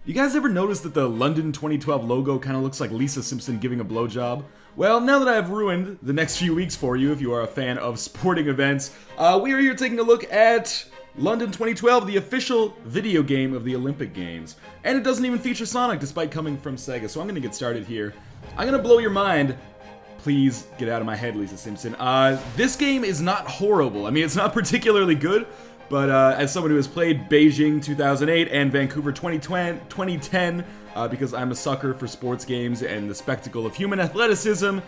You guys ever notice that the London 2012 logo kind of looks like Lisa Simpson giving a blowjob? Well, now that I have ruined the next few weeks for you, if you are a fan of sporting events, we are here taking a look at London 2012, the official video game of the Olympic Games. And it doesn't even feature Sonic, despite coming from Sega, so I'm going to get started here. I'm going to blow your mind. Please get out of my head, Lisa Simpson. This game is not horrible. I mean, it's not particularly good, but as someone who has played Beijing 2008 and Vancouver 2010, because I'm a sucker for sports games and the spectacle of human athleticism,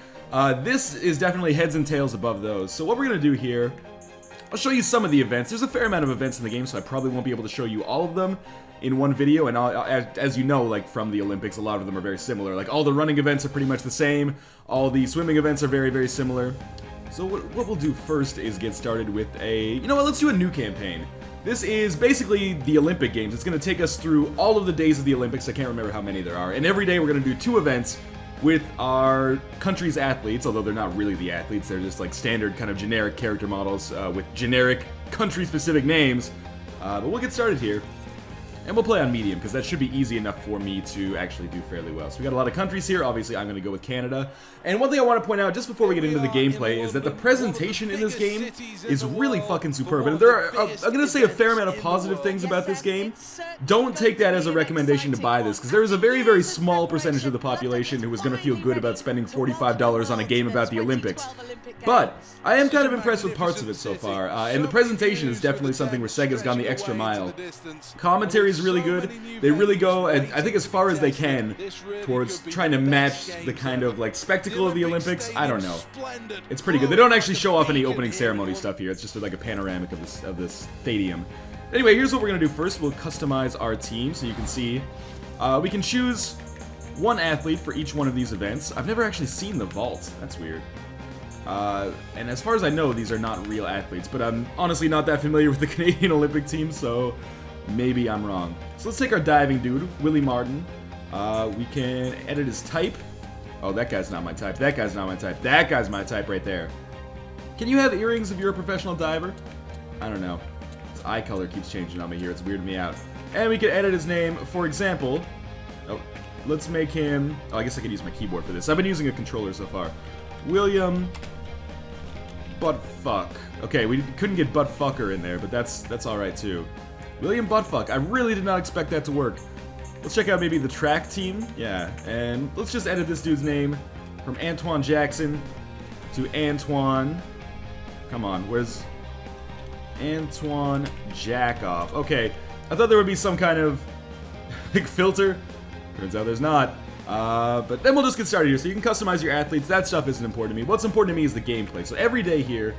this is definitely heads and tails above those. So what we're going to do here, I'll show you some of the events. There's a fair amount of events in the game, so I probably won't be able to show you all of them in one video, and as you know, like from the Olympics, a lot of them are very similar. Like all the running events are pretty much the same, all the swimming events are very, very similar. So what we'll do first is get started with you know what, let's do a new campaign. This is basically the Olympic Games. It's going to take us through all of the days of the Olympics. I can't remember how many there are, and every day we're going to do 2 events with our country's athletes, although they're not really the athletes, they're just like standard kind of generic character models with generic country-specific names. But we'll get started here. And we'll play on medium, because that should be easy enough for me to actually do fairly well. So we got a lot of countries here. Obviously, I'm going to go with Canada. And one thing I want to point out, just before we get into the gameplay, is that the presentation in this game is really fucking superb. And there are, I'm going to say a fair amount of positive things about this game. Don't take that as a recommendation to buy this, because there is a very, very small percentage of the population who is going to feel good about spending $45 on a game about the Olympics. But I am kind of impressed with parts of it so far. And the presentation is definitely something where Sega's gone the extra mile. Commentary is really good. They really go, and I think as far as they can, towards trying to match the kind of like spectacle of the Olympics. I don't know. It's pretty good. They don't actually show off any opening ceremony stuff here. It's just like a panoramic of this stadium. Anyway, here's what we're gonna do first. We'll customize our team, so you can see we can choose one athlete for each one of these events. I've never actually seen the vault. That's weird. And as far as I know, these are not real athletes, but I'm honestly not that familiar with the Canadian Olympic team, so maybe I'm wrong. So let's take our diving dude, Willie Martin. We can edit his type. Oh, that guy's not my type. That guy's not my type. That guy's my type right there. Can you have earrings if you're a professional diver? I don't know. His eye color keeps changing on me here. It's weirding me out. And we can edit his name, for example. Oh, let's make him... Oh, I guess I could use my keyboard for this. I've been using a controller so far. William... Buttfuck. Okay, we couldn't get Buttfucker in there, but that's alright too. William Buttfuck. I really did not expect that to work. Let's check out maybe the track team. Yeah, and let's just edit this dude's name from Antoine Jackson to Antoine. Come on, where's Antoine JACKOFF? Okay, I thought there would be some kind of like filter. Turns out there's not. But then we'll just get started here. So you can customize your athletes. That stuff isn't important to me. What's important to me is the gameplay. So every day here,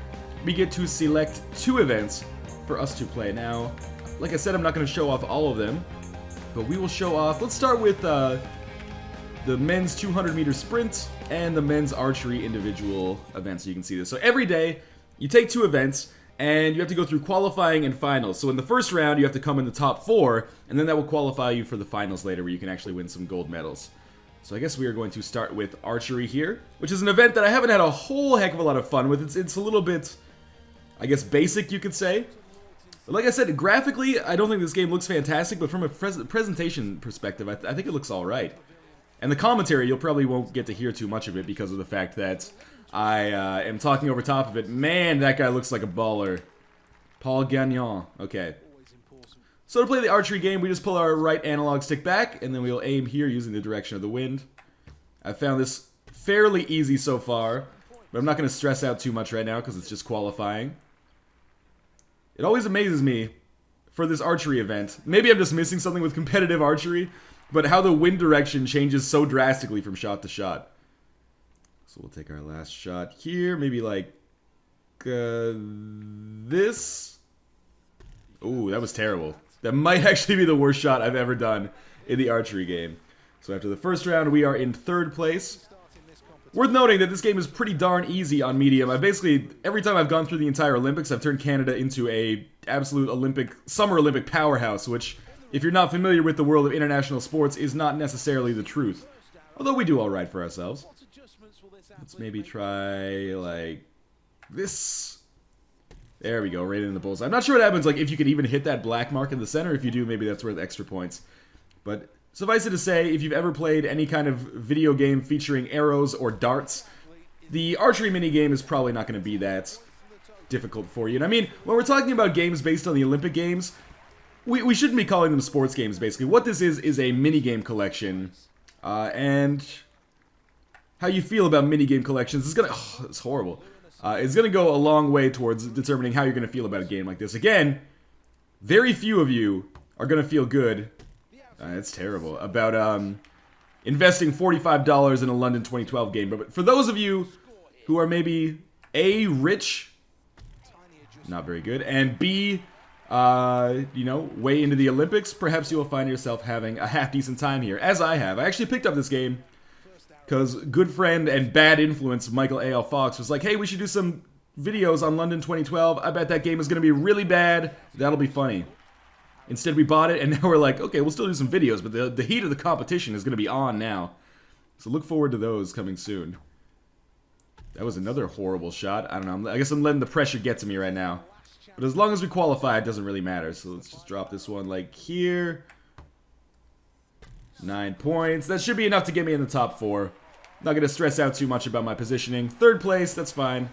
we get to select 2 events for us to play. Now, like I said, I'm not going to show off all of them, but we will show off. Let's start with the men's 200-meter sprint and the men's archery individual events, so you can see this. So every day, you take 2 events, and you have to go through qualifying and finals. So in the first round, you have to come in the top 4, and then that will qualify you for the finals later, where you can actually win some gold medals. So I guess we are going to start with archery here, which is an event that I haven't had a whole heck of a lot of fun with. It's a little bit, I guess, basic, you could say. But like I said, graphically, I don't think this game looks fantastic, but from a presentation perspective, I think it looks alright. And the commentary, you'll probably won't get to hear too much of it because of the fact that I am talking over top of it. Man, that guy looks like a baller. Paul Gagnon. Okay. So to play the archery game, we just pull our right analog stick back, and then we'll aim here using the direction of the wind. I've found this fairly easy so far, but I'm not going to stress out too much right now because it's just qualifying. It always amazes me for this archery event. Maybe I'm just missing something with competitive archery, but how the wind direction changes so drastically from shot to shot. So we'll take our last shot here, maybe like this. Ooh, that was terrible. That might actually be the worst shot I've ever done in the archery game. So after the first round, we are in 3rd place. Worth noting that this game is pretty darn easy on medium. I basically, every time I've gone through the entire Olympics, I've turned Canada into a absolute Summer Olympic powerhouse, which, if you're not familiar with the world of international sports, is not necessarily the truth. Although we do alright for ourselves. Let's maybe try, like, this. There we go, right in the bullseye. I'm not sure what happens, like, if you can even hit that black mark in the center. If you do, maybe that's worth extra points. But Suffice it to say, if you've ever played any kind of video game featuring arrows or darts, the archery minigame is probably not going to be that difficult for you. And I mean, when we're talking about games based on the Olympic Games, we shouldn't be calling them sports games, basically. What this is a minigame collection. And how you feel about minigame collections is gonna... Oh, it's horrible. It's gonna go a long way towards determining how you're gonna feel about a game like this. Again, very few of you are gonna feel good... it's terrible. About investing $45 in a London 2012 game. But for those of you who are maybe A, rich, not very good, and B, you know, way into the Olympics, perhaps you will find yourself having a half-decent time here, as I have. I actually picked up this game because good friend and bad influence Michael A.L. Fox was like, hey, we should do some videos on London 2012. I bet that game is going to be really bad. That'll be funny. Instead, we bought it, and now we're like, okay, we'll still do some videos, but the heat of the competition is going to be on now. So look forward to those coming soon. That was another horrible shot. I don't know. I guess I'm letting the pressure get to me right now. But as long as we qualify, it doesn't really matter. So let's just drop this one like here. 9 points. That should be enough to get me in the top 4. Not going to stress out too much about my positioning. 3rd place, that's fine.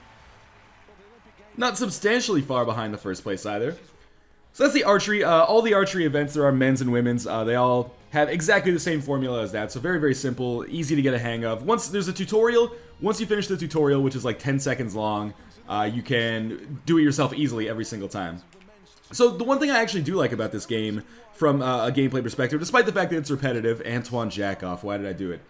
Not substantially far behind the 1st place either. So that's the archery. All the archery events, there are men's and women's. They all have exactly the same formula as that. So very, very simple. Easy to get a hang of. Once there's a tutorial, once you finish the tutorial, which is like 10 seconds long, you can do it yourself easily every single time. So the one thing I actually do like about this game, from a gameplay perspective, despite the fact that it's repetitive, Antoine JACKOFF, why did I do it?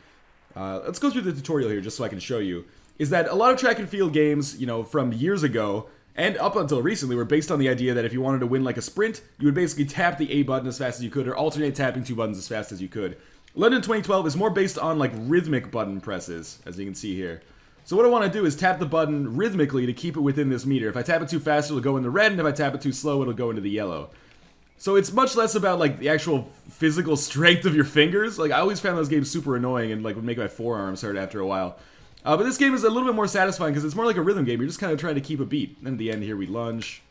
Let's go through the tutorial here just so I can show you. Is that a lot of track and field games, you know, from years ago, and up until recently, were based on the idea that if you wanted to win like a sprint, you would basically tap the A button as fast as you could, or alternate tapping 2 buttons as fast as you could. London 2012 is more based on like rhythmic button presses, as you can see here. So what I want to do is tap the button rhythmically to keep it within this meter. If I tap it too fast, it'll go into red, and if I tap it too slow, it'll go into the yellow. So it's much less about like the actual physical strength of your fingers. Like I always found those games super annoying and like would make my forearms hurt after a while. But this game is a little bit more satisfying because it's more like a rhythm game. You're just kind of trying to keep a beat. And at the end here we lunge.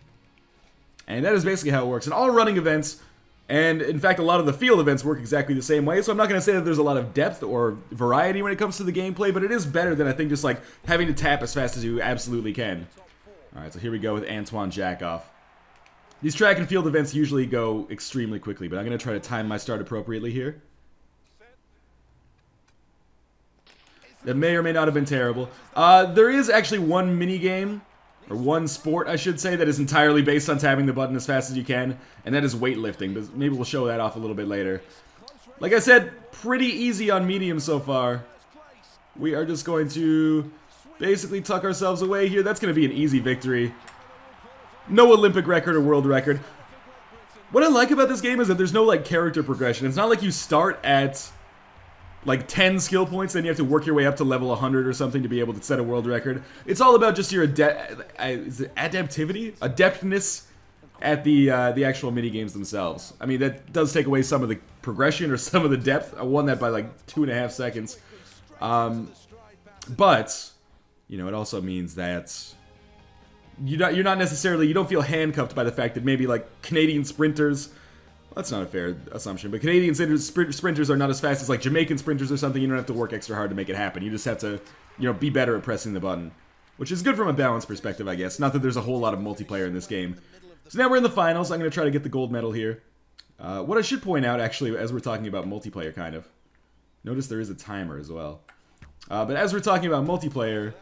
And that is basically how it works. And all running events, and in fact a lot of the field events work exactly the same way. So I'm not going to say that there's a lot of depth or variety when it comes to the gameplay, but it is better than I think just like having to tap as fast as you absolutely can. Alright, so here we go with Antoine JACKOFF. These track and field events usually go extremely quickly, but I'm going to try to time my start appropriately here. That may or may not have been terrible. There is actually one mini game, or one sport, I should say, that is entirely based on tapping the button as fast as you can, and that is weightlifting, but maybe we'll show that off a little bit later. Like I said, pretty easy on medium so far. We are just going to basically tuck ourselves away here. That's going to be an easy victory. No Olympic record or world record. What I like about this game is that there's no, like, character progression. It's not like you start at like 10 skill points, then you have to work your way up to level 100 or something to be able to set a world record. It's all about just your adaptivity? Adeptness at the actual mini games themselves. I mean, that does take away some of the progression or some of the depth. I won that by like 2.5 seconds. But, you know, it also means that you're not necessarily, you don't feel handcuffed by the fact that maybe like Canadian sprinters, that's not a fair assumption, but Canadian sprinters are not as fast as like Jamaican sprinters or something. You don't have to work extra hard to make it happen. You just have to, you know, be better at pressing the button. Which is good from a balance perspective, I guess. Not that there's a whole lot of multiplayer in this game. So now we're in the finals. I'm going to try to get the gold medal here. What I should point out, actually, as we're talking about multiplayer, kind of. Notice there is a timer as well. But as we're talking about multiplayer,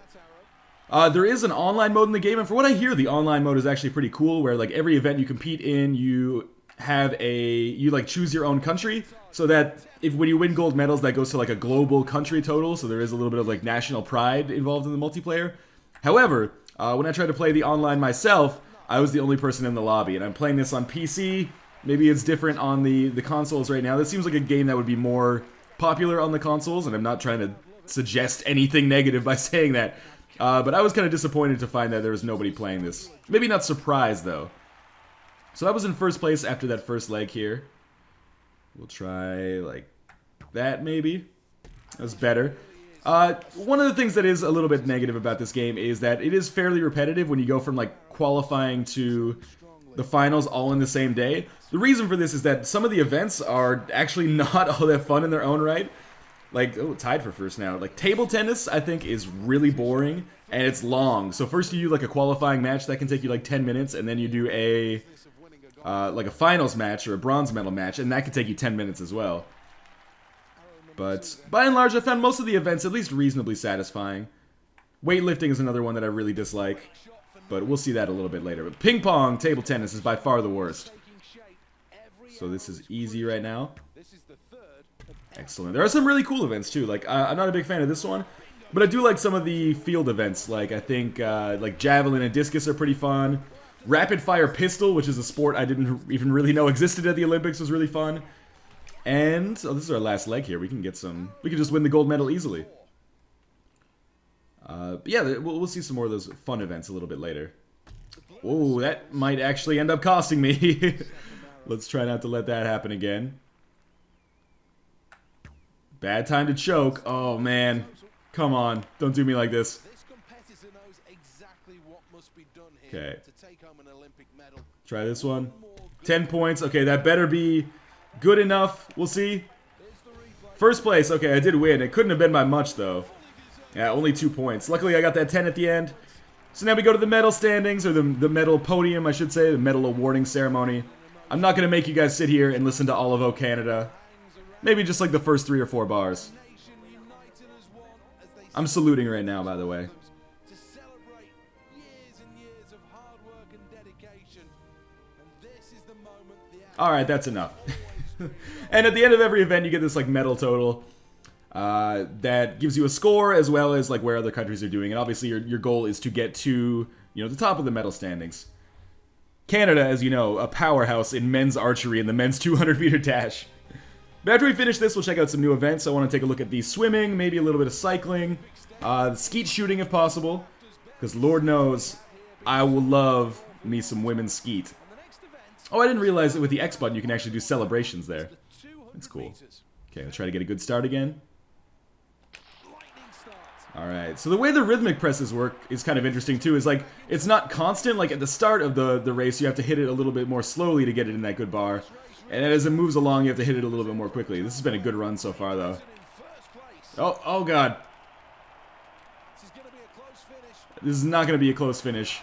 there is an online mode in the game. And for what I hear, the online mode is actually pretty cool, where like every event you compete in, you have you like choose your own country, so that when you win gold medals, that goes to like a global country total, so there is a little bit of like national pride involved in the multiplayer. However, when I tried to play the online myself, I was the only person in the lobby, and I'm playing this on PC. Maybe it's different on the consoles right now. This seems like a game that would be more popular on the consoles, and I'm not trying to suggest anything negative by saying that. But I was kind of disappointed to find that there was nobody playing this. Maybe not surprised, though. So I was in first place after that first leg here. We'll try like that, maybe. That was better. One of the things that is a little bit negative about this game is that it is fairly repetitive when you go from like qualifying to the finals all in the same day. The reason for this is that some of the events are actually not all that fun in their own right. Like, oh, tied for first now. Like, table tennis, I think, is really boring, and it's long. So first you do, like, a qualifying match. That can take you, like, 10 minutes, and then you do a, like, a finals match or a bronze medal match, and that can take you 10 minutes as well. But, by and large, I found most of the events at least reasonably satisfying. Weightlifting is another one that I really dislike, but we'll see that a little bit later. But ping pong, table tennis is by far the worst. So this is easy right now. Excellent. There are some really cool events too. Like I'm not a big fan of this one, but I do like some of the field events. Like I think like javelin and discus are pretty fun. Rapid fire pistol, which is a sport I didn't even really know existed at the Olympics, was really fun. And oh, this is our last leg here. We can get some. We can just win the gold medal easily. But yeah, we'll see some more of those fun events a little bit later. Oh, that might actually end up costing me. Let's try not to let that happen again. Bad time to choke. Oh, man. Come on. Don't do me like this. Okay. Try this one. 10 points. Okay, that better be good enough. We'll see. First place. Okay, I did win. It couldn't have been by much, though. Yeah, only 2 points. Luckily, I got that 10 at the end. So now we go to the medal standings, or the medal podium, I should say. The medal awarding ceremony. I'm not going to make you guys sit here and listen to all of O Canada. Maybe just like the first 3 or 4 bars. I'm saluting right now, by the way. Alright, that's enough. And at the end of every event, you get this like medal total that gives you a score as well as like where other countries are doing. And obviously your goal is to get to, you know, the top of the medal standings. Canada, as you know, a powerhouse in men's archery and the men's 200-meter dash. But after we finish this, we'll check out some new events. I want to take a look at the swimming, maybe a little bit of cycling, skeet shooting if possible, because Lord knows I will love me some women's skeet. Oh, I didn't realize that with the X button you can actually do celebrations there. That's cool. Okay, let's try to get a good start again. Alright, so the way the rhythmic presses work is kind of interesting too, is like, it's not constant, like at the start of the race you have to hit it a little bit more slowly to get it in that good bar. And then as it moves along, you have to hit it a little bit more quickly. This has been a good run so far, though. Oh god. This is not going to be a close finish.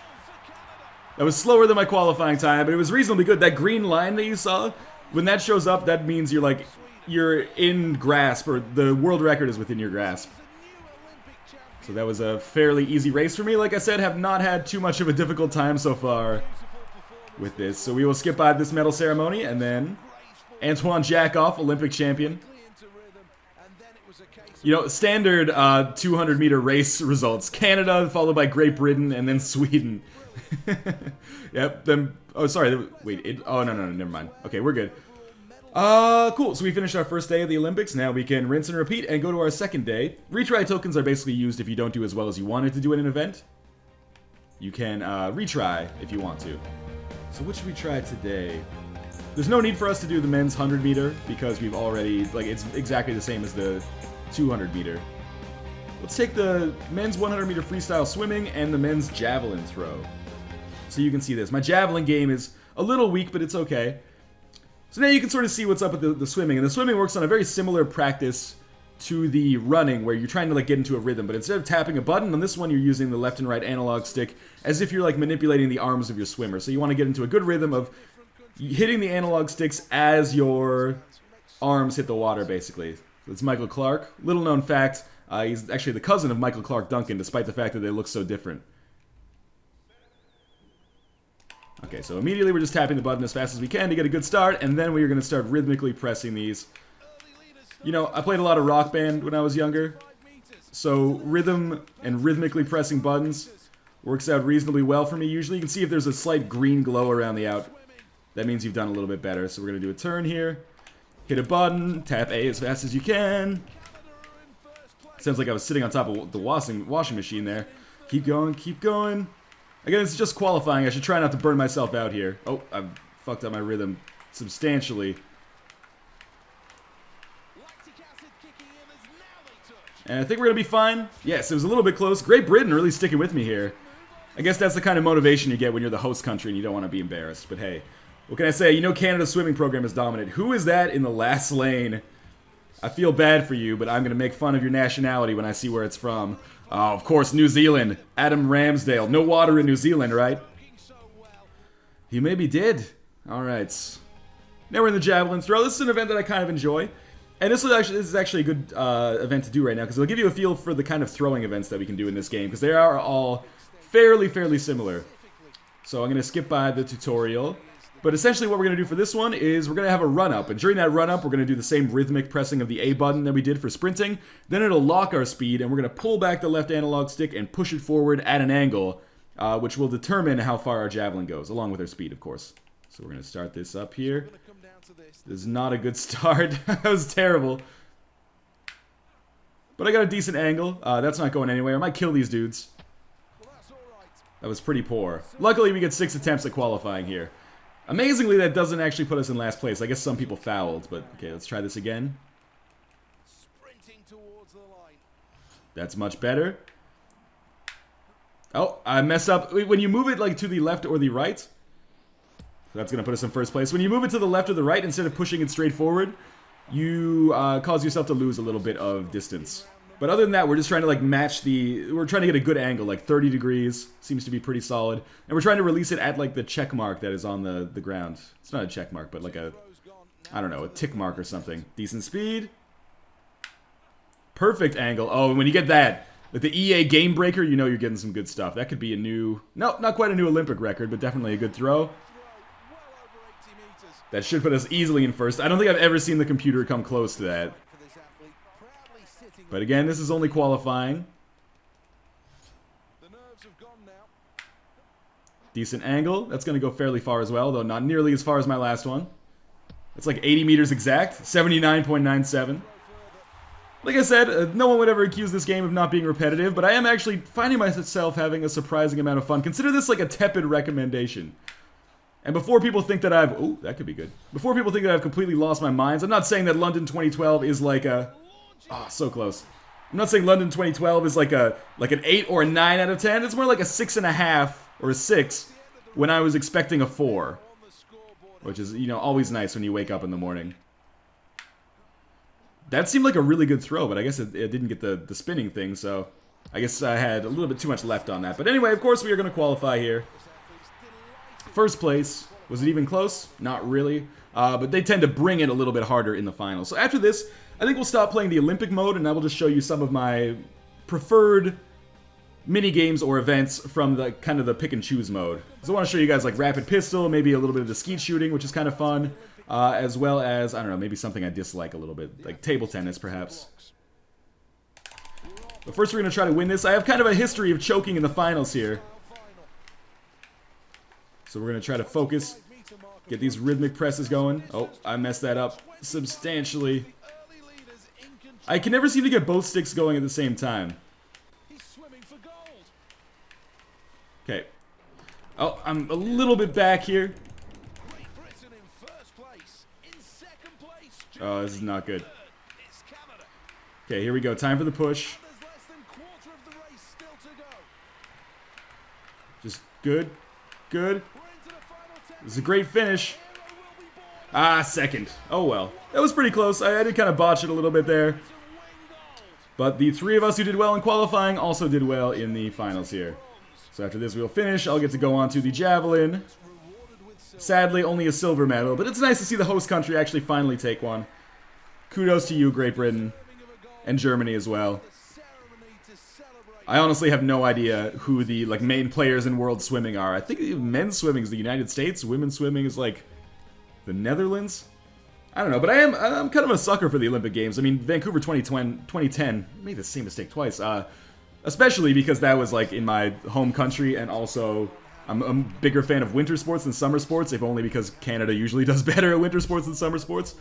That was slower than my qualifying time, but it was reasonably good. That green line that you saw, when that shows up, that means you're in grasp, or the world record is within your grasp. So that was a fairly easy race for me. Like I said, have not had too much of a difficult time so far with this. So we will skip by this medal ceremony, and then Antoine JACKOFF, Olympic champion. You know, standard 200-meter race results. Canada, followed by Great Britain, and then Sweden. Yep, then... Oh, sorry, wait, oh, no, never mind. Okay, we're good. Cool, so we finished our first day of the Olympics. Now we can rinse and repeat and go to our second day. Retry tokens are basically used if you don't do as well as you wanted to do in an event. You can retry if you want to. So what should we try today? There's no need for us to do the men's 100-meter because we've already, like, it's exactly the same as the 200-meter. Let's take the men's 100-meter freestyle swimming and the men's javelin throw. So you can see this. My javelin game is a little weak, but it's okay. So now you can sort of see what's up with the swimming. And the swimming works on a very similar practice to the running, where you're trying to like get into a rhythm. But instead of tapping a button, on this one you're using the left and right analog stick as if you're like manipulating the arms of your swimmer. So you want to get into a good rhythm of hitting the analog sticks as your arms hit the water, basically. So it's Michael Clark. Little known fact, he's actually the cousin of Michael Clark Duncan, despite the fact that they look so different. Okay, so immediately we're just tapping the button as fast as we can to get a good start, and then we are going to start rhythmically pressing these. You know, I played a lot of Rock Band when I was younger, so rhythm and rhythmically pressing buttons works out reasonably well for me. Usually you can see if there's a slight green glow around the out. That means you've done a little bit better. So we're going to do a turn here, hit a button, tap A as fast as you can. Sounds like I was sitting on top of the washing machine there. Keep going, keep going. Again, it's just qualifying. I should try not to burn myself out here. Oh, I've fucked up my rhythm substantially. And I think we're going to be fine. Yes, it was a little bit close. Great Britain really sticking with me here. I guess that's the kind of motivation you get when you're the host country and you don't want to be embarrassed. But hey, what can I say? You know Canada's swimming program is dominant. Who is that in the last lane? I feel bad for you, but I'm going to make fun of your nationality when I see where it's from. Oh, of course, New Zealand. Adam Ramsdale. No water in New Zealand, right? He maybe did. Alright. Now we're in the javelin throw. This is an event that I kind of enjoy. And this is actually a good event to do right now, because it'll give you a feel for the kind of throwing events that we can do in this game, because they are all fairly similar. So I'm going to skip by the tutorial. But essentially what we're going to do for this one is we're going to have a run-up. And during that run-up, we're going to do the same rhythmic pressing of the A button that we did for sprinting. Then it'll lock our speed, and we're going to pull back the left analog stick and push it forward at an angle, which will determine how far our javelin goes, along with our speed, of course. So we're going to start this up here. This is not a good start. That was terrible. But I got a decent angle. That's not going anywhere. I might kill these dudes. That was pretty poor. Luckily, we get 6 attempts at qualifying here. Amazingly, that doesn't actually put us in last place. I guess some people fouled, but okay, let's try this again. That's much better. Oh, I messed up. When you move it like to the left or the right, that's going to put us in first place. When you move it to the left or the right, instead of pushing it straight forward, you cause yourself to lose a little bit of distance. But other than that, we're just trying to like match we're trying to get a good angle, like 30 degrees. Seems to be pretty solid. And we're trying to release it at like the check mark that is on the ground. It's not a check mark, but like a, I don't know, a tick mark or something. Decent speed. Perfect angle. Oh, and when you get that, like the EA Game Breaker, you know you're getting some good stuff. That could be a new, no, not quite a new Olympic record, but definitely a good throw. That should put us easily in first. I don't think I've ever seen the computer come close to that. But again, this is only qualifying. Decent angle. That's going to go fairly far as well, though not nearly as far as my last one. It's like 80 meters exact. 79.97. Like I said, no one would ever accuse this game of not being repetitive, but I am actually finding myself having a surprising amount of fun. Consider this like a tepid recommendation. And before people think that I've... Ooh, that could be good. Before people think that I've completely lost my mind, I'm not saying that London 2012 is like a... Oh, so close. I'm not saying London 2012 is like an 8 or a 9 out of 10. It's more like a 6.5 or a 6 when I was expecting a 4. Which is, you know, always nice when you wake up in the morning. That seemed like a really good throw, but I guess it didn't get the spinning thing, so... I guess I had a little bit too much left on that. But anyway, of course we are going to qualify here. First place. Was it even close? Not really. But they tend to bring it a little bit harder in the final. So after this, I think we'll stop playing the Olympic mode, and I will just show you some of my preferred mini-games or events from the kind of the pick-and-choose mode. So I want to show you guys like rapid pistol, maybe a little bit of the skeet shooting, which is kind of fun, as well as, I don't know, maybe something I dislike a little bit, like table tennis, perhaps. But first we're going to try to win this. I have kind of a history of choking in the finals here. So we're going to try to focus, get these rhythmic presses going. Oh, I messed that up substantially. I can never seem to get both sticks going at the same time. Okay. Oh, I'm a little bit back here. Oh, this is not good. Okay, here we go. Time for the push. Just good. Good. This is a great finish. Ah, second. Oh well. That was pretty close. I did kind of botch it a little bit there. But the 3 of us who did well in qualifying also did well in the finals here. So after this we'll finish. I'll get to go on to the javelin. Sadly, only a silver medal. But it's nice to see the host country actually finally take one. Kudos to you, Great Britain. And Germany as well. I honestly have no idea who the main players in world swimming are. I think men's swimming is the United States. Women's swimming is like the Netherlands. I don't know, but I'm kind of a sucker for the Olympic Games. I mean, Vancouver 2010 made the same mistake twice. Especially because that was like in my home country, and also I'm a bigger fan of winter sports than summer sports, if only because Canada usually does better at winter sports than summer sports.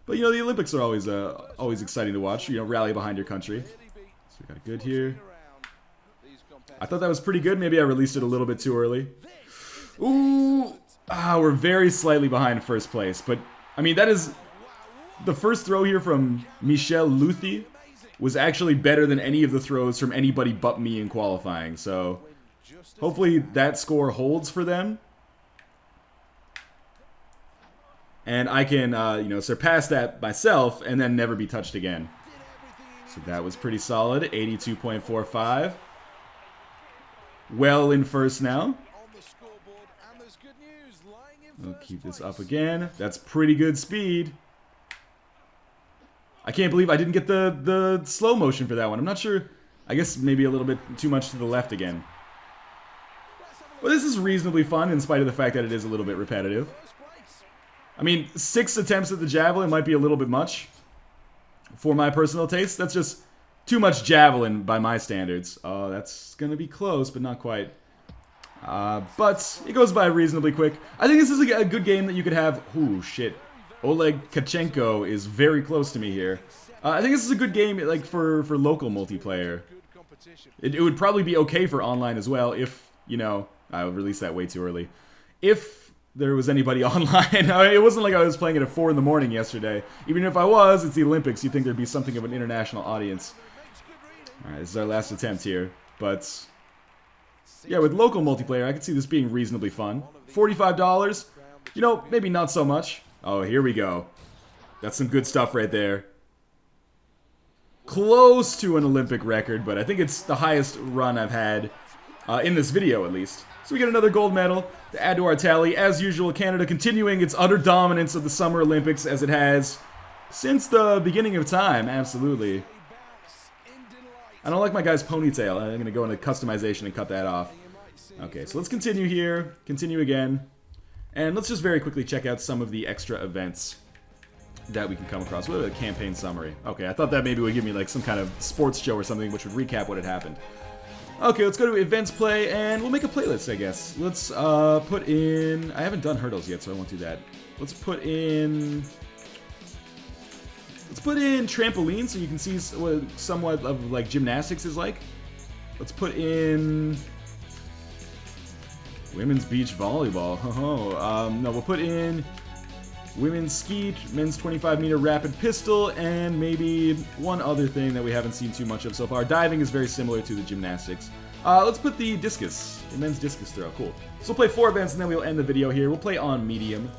But you know, the Olympics are always exciting to watch. You know, rally behind your country. So we got a good here. I thought that was pretty good. Maybe I released it a little bit too early. Ooh, we're very slightly behind first place, but I mean that is the first throw here from Michel Luthi was actually better than any of the throws from anybody but me in qualifying. So Hopefully that score holds for them. And I can, you know, surpass that myself and then never be touched again. So that was pretty solid. 82.45. Well in first now. We'll keep this up again. That's pretty good speed. I can't believe I didn't get the slow motion for that one. I'm not sure. I guess maybe a little bit too much to the left again. But this is reasonably fun in spite of the fact that it is a little bit repetitive. I mean, 6 attempts at the javelin might be a little bit much for my personal taste. That's just too much javelin by my standards. Oh, that's going to be close, but not quite. But it goes by reasonably quick. I think this is a good game that you could have. Ooh, shit. Oleg Kachenko is very close to me here. I think this is a good game like for local multiplayer. It would probably be okay for online as well if, you know, I released that way too early. If there was anybody online. I mean, it wasn't like I was playing it at 4 in the morning yesterday. Even if I was, it's the Olympics. You'd think there'd be something of an international audience. Alright, this is our last attempt here. But yeah, with local multiplayer, I could see this being reasonably fun. $45. You know, maybe not so much. Oh, here we go. That's some good stuff right there. Close to an Olympic record, but I think it's the highest run I've had in this video, at least. So we get another gold medal to add to our tally. As usual, Canada continuing its utter dominance of the Summer Olympics as it has since the beginning of time. Absolutely. I don't like my guy's ponytail. I'm going to go into customization and cut that off. Okay, so let's continue here. Continue again. And let's just very quickly check out some of the extra events that we can come across. What about a campaign summary? Okay, I thought that maybe would give me like some kind of sports show or something which would recap what had happened. Okay, let's go to events play, and we'll make a playlist, I guess. Let's put in... I haven't done hurdles yet, so I won't do that. Let's put in trampoline, so you can see what somewhat of like gymnastics is like. Let's put in women's beach volleyball. No, we'll put in women's skeet, men's 25-meter rapid pistol, and maybe one other thing that we haven't seen too much of so far. Diving is very similar to the gymnastics. Let's put the discus, the men's discus throw. Cool. So we'll play 4 events, and then we'll end the video here. We'll play on medium,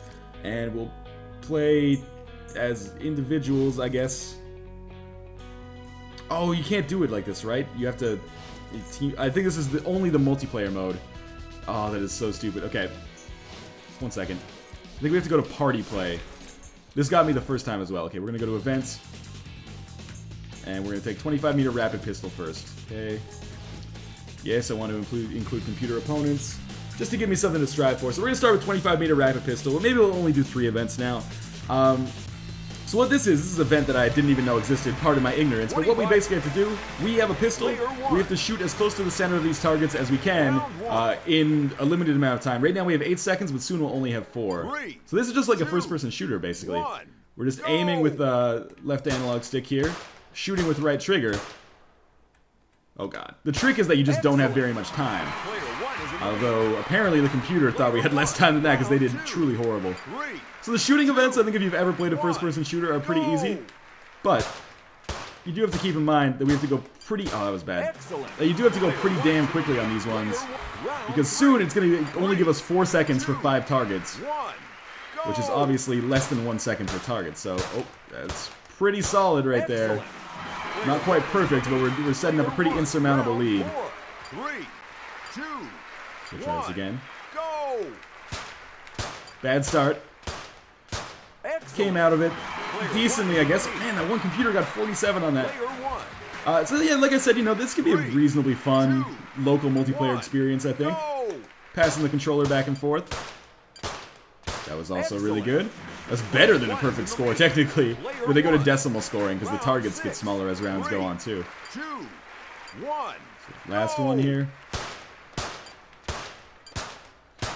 and we'll play as individuals, I guess. Oh, you can't do it like this, right? You have to... I think this is only the multiplayer mode. Oh, that is so stupid. Okay. 1 second. I think we have to go to party play. This got me the first time as well. Okay, we're going to go to events. And we're going to take 25-meter rapid pistol first. Okay. Yes, I want to include computer opponents. Just to give me something to strive for. So we're going to start with 25-meter rapid pistol. Or maybe we'll only do 3 events now. So what this is an event that I didn't even know existed, part of my ignorance. But what we basically have to do, we have a pistol. We have to shoot as close to the center of these targets as we can in a limited amount of time. Right now we have 8 seconds, but soon we'll only have 4. So this is just like a first-person shooter, basically. We're just aiming with the left analog stick here, shooting with right trigger. Oh god. The trick is that you just don't have very much time. Although, apparently the computer thought we had less time than that because they did truly horrible. So the shooting events, I think if you've ever played a first-person shooter, are pretty easy. But you do have to keep in mind that we have to go pretty... Oh, that was bad. You do have to go pretty damn quickly on these ones. Because soon it's going to only give us 4 seconds for 5 targets. Which is obviously less than 1 second per target. So, oh, that's pretty solid right there. Not quite perfect, but we're setting up a pretty insurmountable lead. 3, 2, so try this again. Go! Bad start. Came out of it decently, I guess. Man, that one computer got 47 on that. So yeah, like I said, you know, this could be a reasonably fun local multiplayer experience, I think. Passing the controller back and forth. That was also really good. That's better than a perfect score, technically. Where they go to decimal scoring, because the targets get smaller as rounds go on, too. 2, 1. So last one here.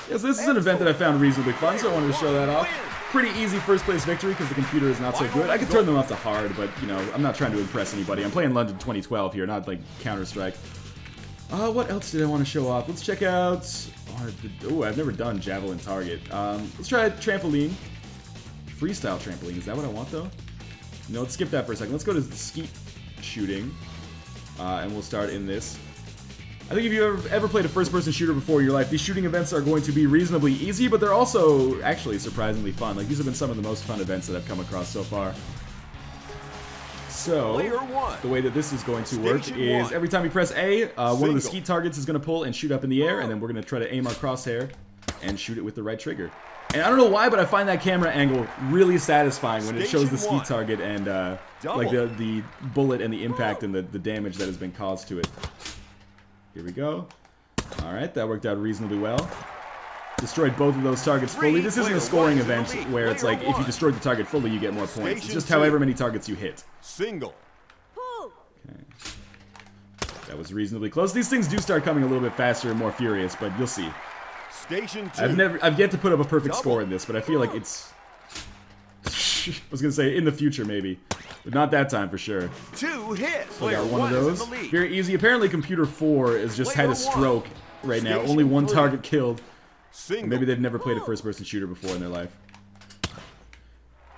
Yes, this is an event that I found reasonably fun, so I wanted to show that off. Pretty easy first place victory, because the computer is not so good. I could turn them up to hard, but, you know, I'm not trying to impress anybody. I'm playing London 2012 here, not, like, Counter-Strike. What else did I want to show off? Let's check out... Oh, I've never done Javelin Target. Let's try Trampoline. Freestyle Trampoline. Is that what I want, though? No, let's skip that for a second. Let's go to Skeet Shooting. And we'll start in this. I think if you ever played a first-person shooter before in your life, these shooting events are going to be reasonably easy, but they're also actually surprisingly fun. Like, these have been some of the most fun events that I've come across so far. So, the way that this is going to work is every time you press A, one of the skeet targets is going to pull and shoot up in the air, and then we're going to try to aim our crosshair and shoot it with the right trigger. And I don't know why, but I find that camera angle really satisfying when it shows the skeet target and like the bullet and the impact and the damage that has been caused to it. Here we go. Alright, that worked out reasonably well. Destroyed both of those targets fully. This isn't a scoring event where it's like if you destroyed the target fully, you get more points. It's just however many targets you hit. Single. Okay. That was reasonably close. These things do start coming a little bit faster and more furious, but you'll see. Station 2. I've yet to put up a perfect score in this, but I feel like it's... I was gonna say in the future maybe, but not that time for sure. 2 hits. So I got one of those. Very easy. Apparently Computer 4 has just had a stroke right now. Only one target killed. Maybe they've never played a first-person shooter before in their life.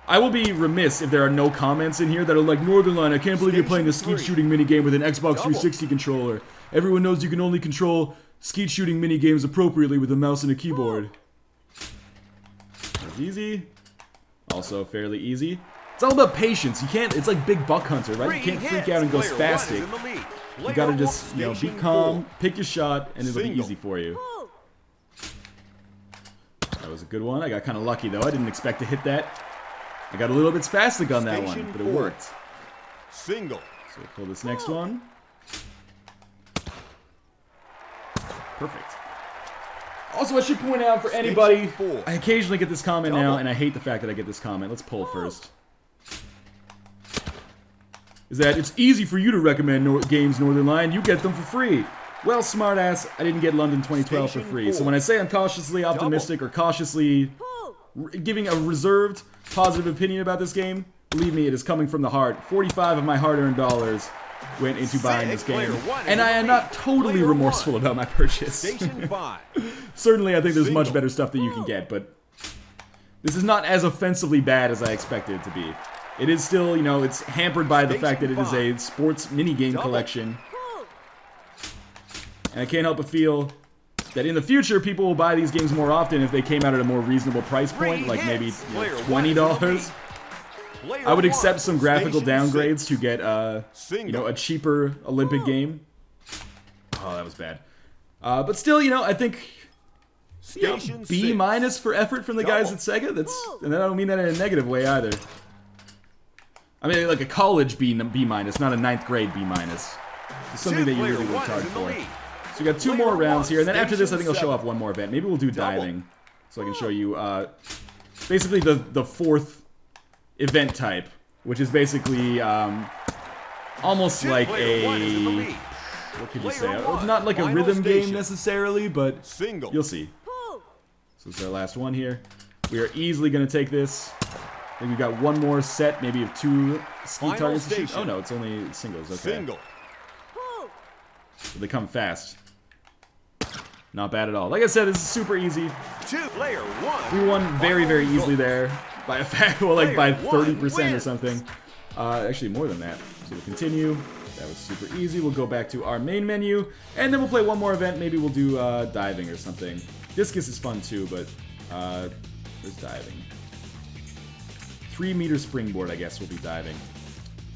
I will be remiss if there are no comments in here that are like, Northernline, I can't believe you're playing a skeet shooting minigame with an Xbox 360 controller. Everyone knows you can only control skeet shooting minigames appropriately with a mouse and a keyboard. That's easy. Also fairly easy. It's all about patience. You can't, it's like Big Buck Hunter, right? You can't freak out and go spastic. You gotta just, you know, be calm, pick your shot, and it'll be easy for you. That was a good one. I got kind of lucky, though. I didn't expect to hit that. I got a little bit spastic on that one, but it worked. Single. So we'll pull this next one. Perfect. Also, I should point out for anybody, I occasionally get this comment now, and I hate the fact that I get this comment. Let's pull first. Is that it's easy for you to recommend games, Northernline. You get them for free. Well, smartass, I didn't get London 2012 for free. So when I say I'm cautiously optimistic or cautiously giving a reserved, positive opinion about this game, believe me, it is coming from the heart. 45 of my hard-earned dollars went into buying this game. And I am not totally remorseful about my purchase. Certainly, I think there's much better stuff that you can get, but this is not as offensively bad as I expected it to be. It is still, you know, it's hampered by the fact that it is a sports minigame collection. And I can't help but feel that in the future, people will buy these games more often if they came out at a more reasonable price point, like maybe $20. I would accept some graphical downgrades to get, you know, a cheaper Olympic game. Oh, that was bad. But still, you know, I think you know, B- for effort from the guys at Sega. And I don't mean that in a negative way either. I mean, like a college B-, not a 9th grade B-. It's something that you really worked hard for. So we got 2 more rounds here, and then after this, I think I'll show off one more event. Maybe we'll do diving, so I can show you basically the 4th event type, which is basically almost like a, what could you say? Not like a rhythm game necessarily, but you'll see. So this is our last one here. We are easily going to take this. I think we've got one more set, maybe of 2 ski targets to shoot. Oh no, it's only singles. Okay. So they come fast. Not bad at all. Like I said, this is super easy. We won very, very easily there by a fact, well, like by 30% or something. Actually, more than that. So we'll continue. That was super easy. We'll go back to our main menu, and then we'll play one more event. Maybe we'll do diving or something. Discus is fun too, but where's diving? 3-meter springboard, I guess, will be diving.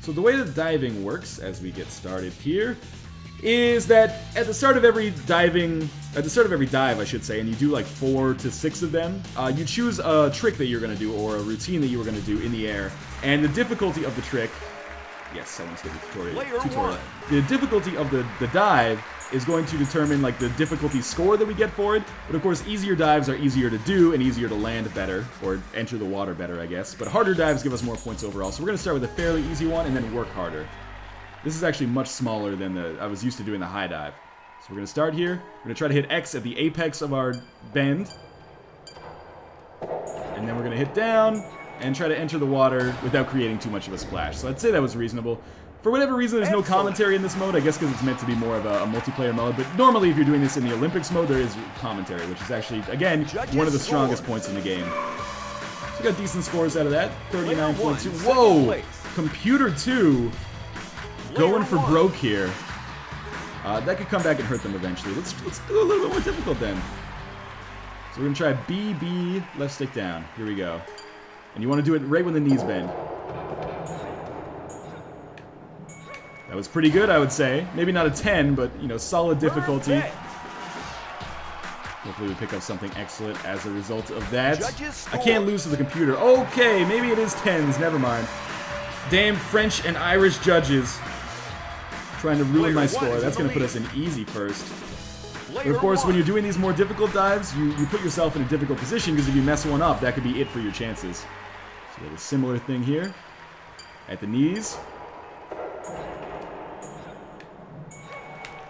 So the way that diving works, as we get started here, is that at the start of every dive, I should say, and you do like 4 to 6 of them, you choose a trick that you're going to do, or a routine that you were going to do in the air, and the difficulty of the trick, yes, someone's getting a tutorial. The difficulty of the dive is going to determine like the difficulty score that we get for it, but of course easier dives are easier to do and easier to land better, or enter the water better, I guess, but harder dives give us more points overall, so we're going to start with a fairly easy one and then work harder. This is actually much smaller than I was used to doing the high dive. So we're going to start here. We're going to try to hit X at the apex of our bend. And then we're going to hit down and try to enter the water without creating too much of a splash. So I'd say that was reasonable. For whatever reason, there's no commentary in this mode. I guess because it's meant to be more of a multiplayer mode. But normally, if you're doing this in the Olympics mode, there is commentary, which is actually, again, one of the strongest points in the game. So we got decent scores out of that. 39.2. Whoa! Computer 2 going for broke here. That could come back and hurt them eventually. Let's do a little bit more difficult then. So we're gonna try B, B, left stick down. Here we go. And you want to do it right when the knees bend. That was pretty good, I would say. Maybe not a 10, but, you know, solid difficulty. Hopefully we pick up something excellent as a result of that. I can't lose to the computer. Okay, maybe it is 10s. Never mind. Damn French and Irish judges. Trying to ruin my score. That's going to put us in easy first. But of course, when you're doing these more difficult dives, you put yourself in a difficult position because if you mess one up, that could be it for your chances. So we have a similar thing here. At the knees.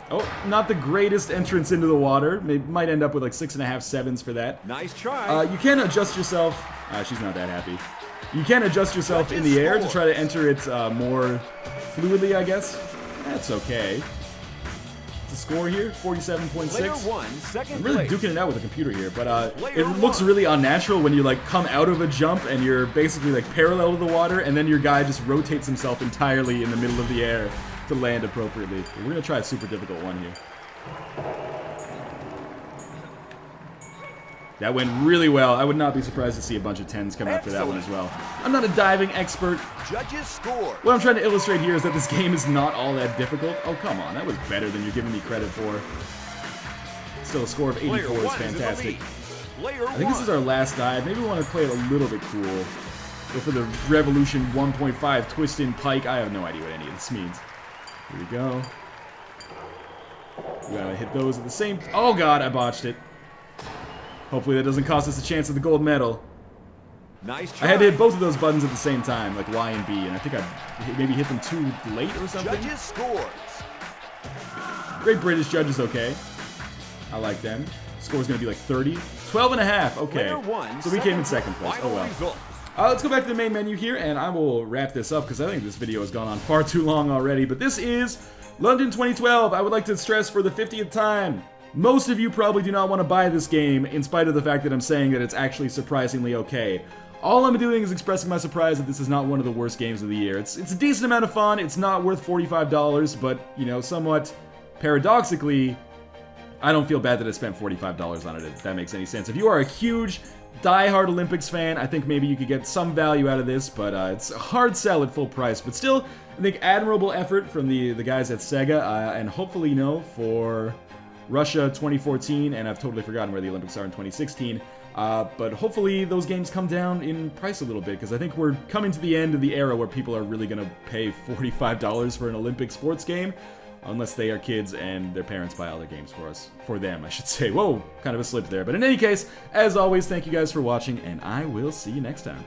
Oh, not the greatest entrance into the water. Might end up with like 6.5, 7s for that. Nice try. You can adjust yourself. She's not that happy. You can adjust yourself in the air to try to enter it more fluidly, I guess. That's okay. The score here, 47.6. I'm really duking it out with the computer here, but it looks really unnatural when you like come out of a jump and you're basically like parallel to the water, and then your guy just rotates himself entirely in the middle of the air to land appropriately. We're gonna try a super difficult one here. That went really well. I would not be surprised to see a bunch of 10s come out for that one as well. I'm not a diving expert. Judges score. What I'm trying to illustrate here is that this game is not all that difficult. Oh, come on. That was better than you're giving me credit for. Still, a score of 84 is fantastic. I think this is our last dive. Maybe we want to play it a little bit cool. Go for the Revolution 1.5 twist-in pike. I have no idea what any of this means. Here we go. We gotta hit those at the same... Oh, God, I botched it. Hopefully that doesn't cost us a chance at the gold medal. Nice try. I had to hit both of those buttons at the same time, like Y and B, and I think I maybe hit them too late or something. Judges scores. Great British judges, okay. I like them. Score's gonna be like 30. 12.5, okay. So we came in second place. Oh well. Let's go back to the main menu here, and I will wrap this up because I think this video has gone on far too long already. But this is London 2012. I would like to stress for the 50th time. Most of you probably do not want to buy this game, in spite of the fact that I'm saying that it's actually surprisingly okay. All I'm doing is expressing my surprise that this is not one of the worst games of the year. It's a decent amount of fun, it's not worth $45, but, you know, somewhat paradoxically, I don't feel bad that I spent $45 on it, if that makes any sense. If you are a huge, die-hard Olympics fan, I think maybe you could get some value out of this, but it's a hard sell at full price. But still, I think admirable effort from the guys at Sega, and hopefully, you know, for Russia 2014, and I've totally forgotten where the Olympics are in 2016, but hopefully those games come down in price a little bit, because I think we're coming to the end of the era where people are really going to pay $45 for an Olympic sports game, unless they are kids and their parents buy all their games for them, I should say. Whoa, kind of a slip there. But in any case, as always, thank you guys for watching, and I will see you next time.